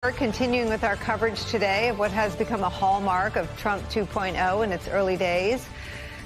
We're continuing with our coverage today of what has become a hallmark of Trump 2.0 in its early days.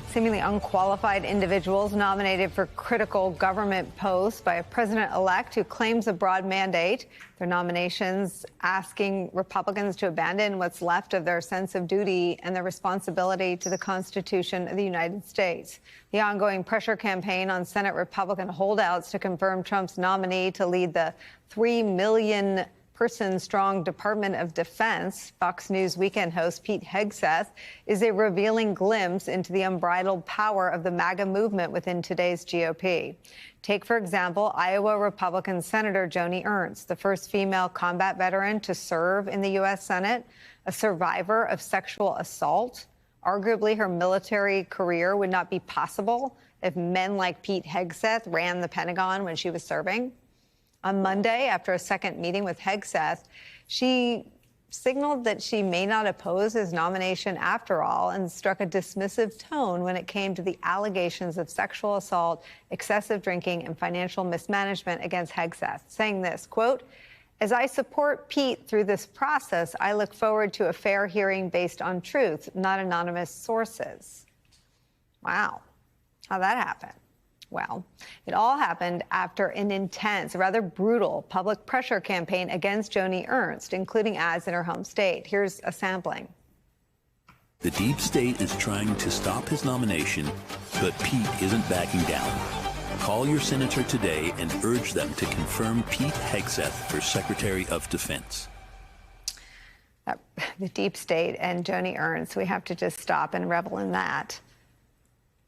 Seemingly unqualified individuals nominated for critical government posts by a president-elect who claims a broad mandate. Their nominations asking Republicans to abandon what's left of their sense of duty and their responsibility to the Constitution of the United States. The ongoing pressure campaign on Senate Republican holdouts to confirm Trump's nominee to lead the 3 million person-strong Department of Defense, Fox News Weekend host Pete Hegseth, is a revealing glimpse into the unbridled power of the MAGA movement within today's GOP. Take, for example, Iowa Republican Senator Joni Ernst, the first female combat veteran to serve in the U.S. Senate, a survivor of sexual assault. Arguably, her military career would not be possible if men like Pete Hegseth ran the Pentagon when she was serving. On Monday, after a second meeting with Hegseth, she signaled that she may not oppose his nomination after all and struck a dismissive tone when it came to the allegations of sexual assault, excessive drinking, and financial mismanagement against Hegseth, saying this, quote, "As I support Pete through this process, I look forward to a fair hearing based on truth, not anonymous sources." Wow. How'd that happen? Well, it all happened after an intense, rather brutal public pressure campaign against Joni Ernst, including ads in her home state. Here's a sampling. The deep state is trying to stop his nomination, but Pete isn't backing down. Call your senator today and urge them to confirm Pete Hegseth for Secretary of Defense. The deep state and Joni Ernst, we have to just stop and revel in that.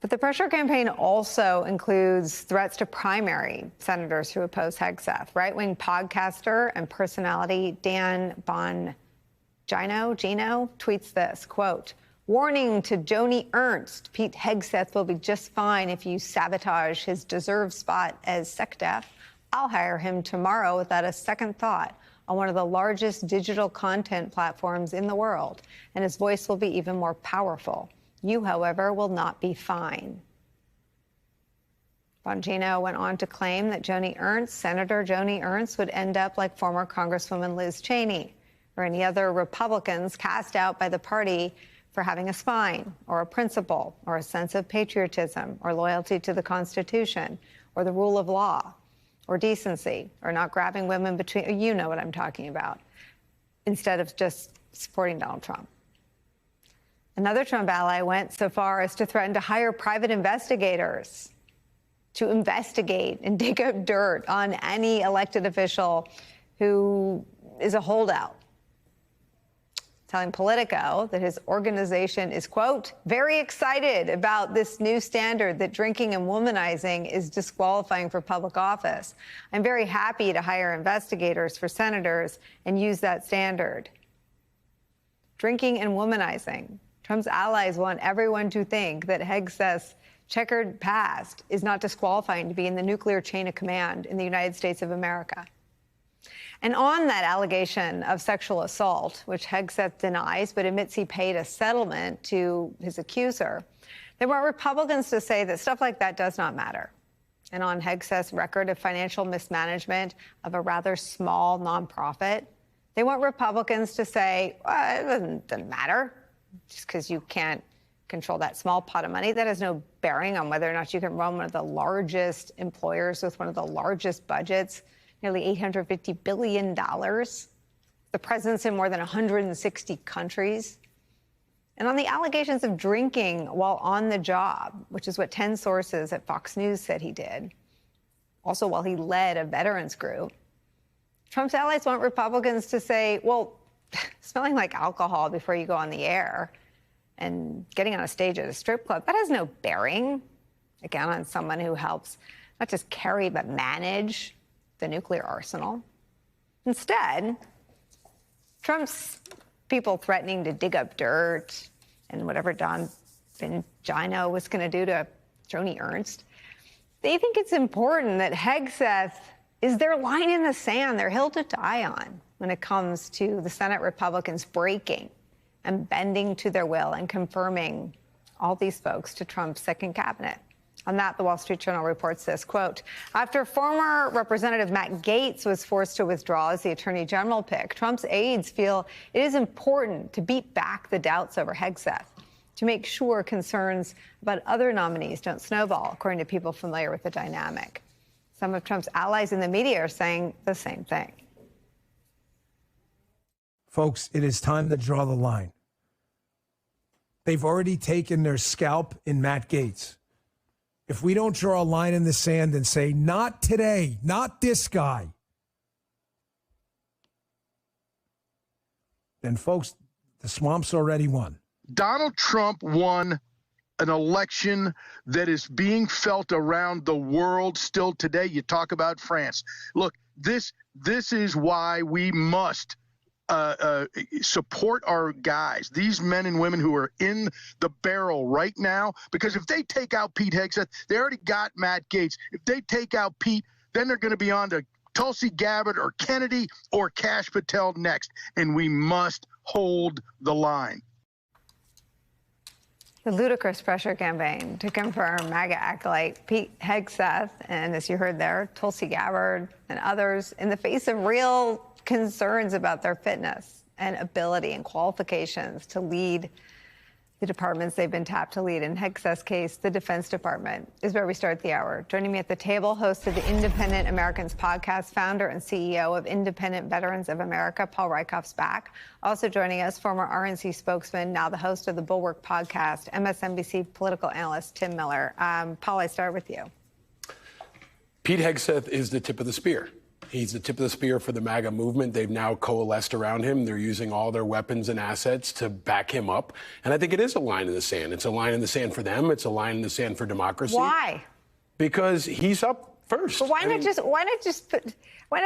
But the pressure campaign also includes threats to primary senators who oppose Hegseth. Right-wing podcaster and personality Dan Bongino tweets this, quote, "Warning to Joni Ernst, Pete Hegseth will be just fine if you sabotage his deserved spot as SecDef. I'll hire him tomorrow without a second thought on one of the largest digital content platforms in the world, and his voice will be even more powerful. You, however, will not be fine." Bongino went on to claim that Senator Joni Ernst, would end up like former Congresswoman Liz Cheney or any other Republicans cast out by the party for having a spine or a principle or a sense of patriotism or loyalty to the Constitution or the rule of law or decency or not grabbing women between, you know what I'm talking about, instead of just supporting Donald Trump. Another Trump ally went so far as to threaten to hire private investigators to investigate and dig up dirt on any elected official who is a holdout, telling Politico that his organization is, quote, "very excited about this new standard that drinking and womanizing is disqualifying for public office. I'm very happy to hire investigators for senators and use that standard." Drinking and womanizing. Trump's allies want everyone to think that Hegseth's checkered past is not disqualifying to be in the nuclear chain of command in the United States of America. And on that allegation of sexual assault, which Hegseth denies but admits he paid a settlement to his accuser, there were Republicans to say that stuff like that does not matter. And on Hegseth's record of financial mismanagement of a rather small nonprofit, they want Republicans to say, well, it doesn't matter. Just because you can't control that small pot of money, that has no bearing on whether or not you can run one of the largest employers with one of the largest budgets, nearly $850 billion, the presence in more than 160 countries. And on the allegations of drinking while on the job, which is what 10 sources at Fox News said he did, also while he led a veterans group, Trump's allies want Republicans to say, well, smelling like alcohol before you go on the air and getting on a stage at a strip club, that has no bearing, again, on someone who helps not just carry but manage the nuclear arsenal. Instead, Trump's people threatening to dig up dirt and whatever Don Bongino was going to do to Joni Ernst, they think it's important that Hegseth is their line in the sand, their hill to die on when it comes to the Senate Republicans breaking and bending to their will and confirming all these folks to Trump's second cabinet. On that, the Wall Street Journal reports this, quote, after former Representative Matt Gaetz was forced to withdraw as the attorney general pick, Trump's aides feel it is important to beat back the doubts over Hegseth to make sure concerns about other nominees don't snowball, according to people familiar with the dynamic. Some of Trump's allies in the media are saying the same thing. Folks, it is time to draw the line. They've already taken their scalp in Matt Gaetz. If we don't draw a line in the sand and say, not today, not this guy, then, folks, the swamp's already won. Donald Trump won an election that is being felt around the world still today. You talk about France. Look, this is why we must support our guys, these men and women who are in the barrel right now, because if they take out Pete Hegseth, they already got Matt Gaetz. If they take out Pete, then they're going to be on to Tulsi Gabbard or Kennedy or Kash Patel next, and we must hold the line. The ludicrous pressure campaign to confirm MAGA acolyte Pete Hegseth, and as you heard there, Tulsi Gabbard and others, in the face of real concerns about their fitness and ability and qualifications to lead the departments they've been tapped to lead. In Hegseth's case, the Defense Department is where we start the hour. Joining me at the table, host of the Independent Americans podcast, founder and CEO of Independent Veterans of America, Paul Rieckhoff's back. Also joining us, former RNC spokesman, now the host of the Bulwark podcast, MSNBC political analyst Tim Miller. Paul, I start with you. Pete Hegseth is the tip of the spear. He's the tip of the spear for the MAGA movement. They've now coalesced around him. They're using all their weapons and assets to back him up. And I think it is a line in the sand. It's a line in the sand for them. It's a line in the sand for democracy. Why? Because he's up first. But why not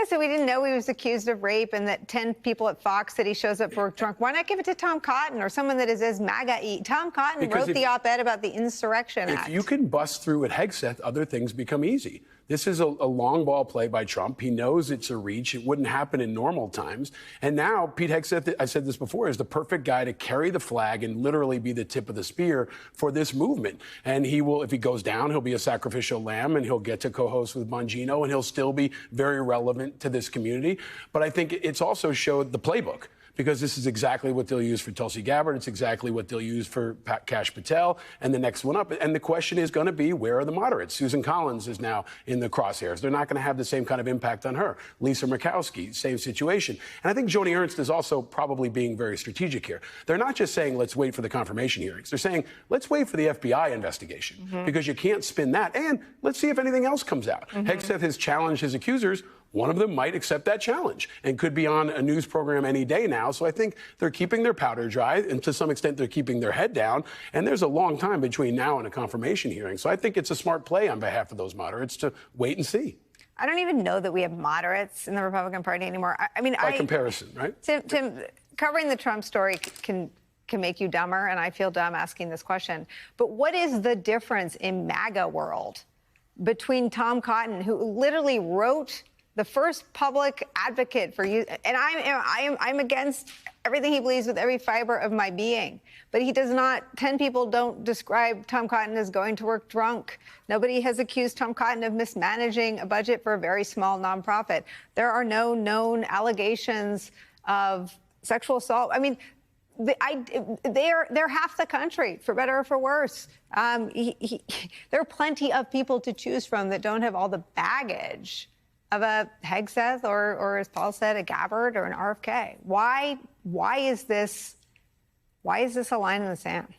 say we didn't know he was accused of rape and that 10 people at Fox said he shows up for work drunk? Why not give it to Tom Cotton or someone that is as MAGA-y? Tom Cotton wrote the op-ed about the Insurrection Act. If you can bust through at Hegseth, other things become easy. This is a long ball play by Trump. He knows it's a reach. It wouldn't happen in normal times. And now Pete Hegseth, I said this before, is the perfect guy to carry the flag and literally be the tip of the spear for this movement. And he will, if he goes down, he'll be a sacrificial lamb and he'll get to co-host with Bongino and he'll still be very relevant to this community. But I think it's also showed the playbook, because this is exactly what they'll use for Tulsi Gabbard. It's exactly what they'll use for Kash Patel and the next one up. And the question is going to be, where are the moderates? Susan Collins is now in the crosshairs. They're not going to have the same kind of impact on her. Lisa Murkowski, same situation. And I think Joni Ernst is also probably being very strategic here. They're not just saying, let's wait for the confirmation hearings. They're saying, let's wait for the FBI investigation, because you can't spin that. And let's see if anything else comes out. Hegseth has challenged his accusers. One of them might accept that challenge and could be on a news program any day now. So I think they're keeping their powder dry, and to some extent they're keeping their head down. And there's a long time between now and a confirmation hearing. So I think it's a smart play on behalf of those moderates to wait and see. I don't even know that we have moderates in the Republican Party anymore. By comparison, right? Tim, covering the Trump story can make you dumber, and I feel dumb asking this question. But what is the difference in MAGA world between Tom Cotton, who literally wrote the first public advocate for you, and I'm against everything he believes with every fiber of my being, but he does not, 10 people don't describe Tom Cotton as going to work drunk. Nobody has accused Tom Cotton of mismanaging a budget for a very small nonprofit. There are no known allegations of sexual assault. I mean, they're half the country, for better or for worse. There are plenty of people to choose from that don't have all the baggage of a Hegseth or as Paul said, a Gabbard or an RFK. Why is this a line in the sand?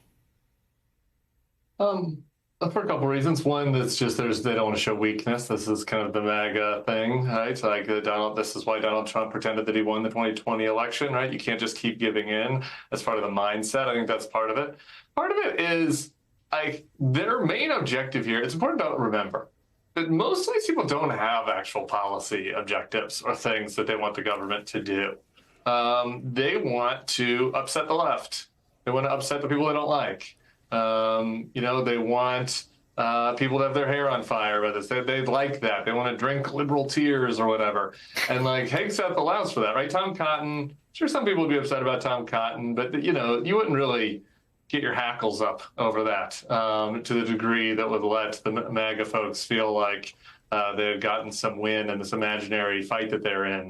For a couple of reasons. One, that's just they don't want to show weakness. This is kind of the MAGA thing, right? So this is why Donald Trump pretended that he won the 2020 election, right? You can't just keep giving in. That's part of the mindset. I think that's part of it. Part of it is their main objective here. It's important to remember that most of these people don't have actual policy objectives or things that they want the government to do. They want to upset the left. They want to upset the people they don't like. They want people to have their hair on fire with us. They like that. They want to drink liberal tears or whatever. And Hegseth allows for that, right? Tom Cotton, sure, some people would be upset about Tom Cotton, but you wouldn't really get your hackles up over that to the degree that would let the MAGA folks feel like they had gotten some win in this imaginary fight that they're in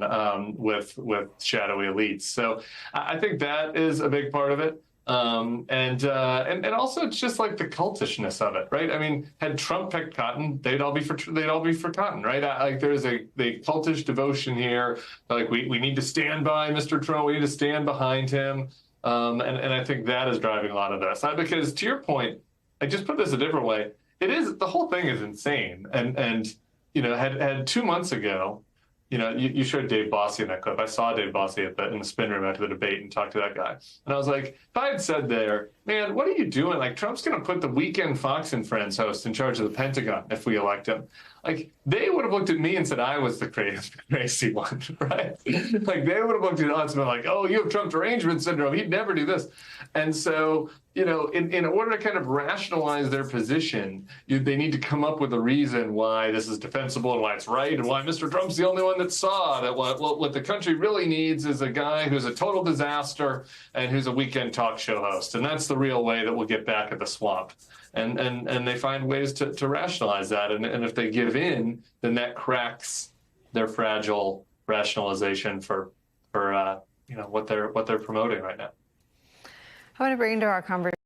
with shadowy elites. So I think that is a big part of it. And also it's just like the cultishness of it, right? I mean, had Trump picked Cotton, they'd all be for Cotton, right? Like there's a cultish devotion here. Like we need to stand by Mr. Trump. We need to stand behind him. And I think that is driving a lot of this. Because to your point, I just put this a different way. The whole thing is insane. And you know, had 2 months ago, you know, you showed Dave Bossie in that clip. I saw Dave Bossie in the spin room after the debate and talked to that guy. And I was like, if I had said there, man, what are you doing? Like, Trump's going to put the Weekend Fox and Friends host in charge of the Pentagon if we elect him. Like, they would have looked at me and said I was the crazy one, right? Like, they would have looked at us and been like, oh, you have Trump derangement syndrome. He'd never do this. And so, you know, in order to kind of rationalize their position, they need to come up with a reason why this is defensible and why it's right and why Mr. Trump's the only one that saw that what the country really needs is a guy who's a total disaster and who's a weekend talk show host. And that's the real way that we'll get back at the swamp. And they find ways to rationalize that. And if they give in, then that cracks their fragile rationalization for you know, what they're promoting right now. I want to bring into our conversation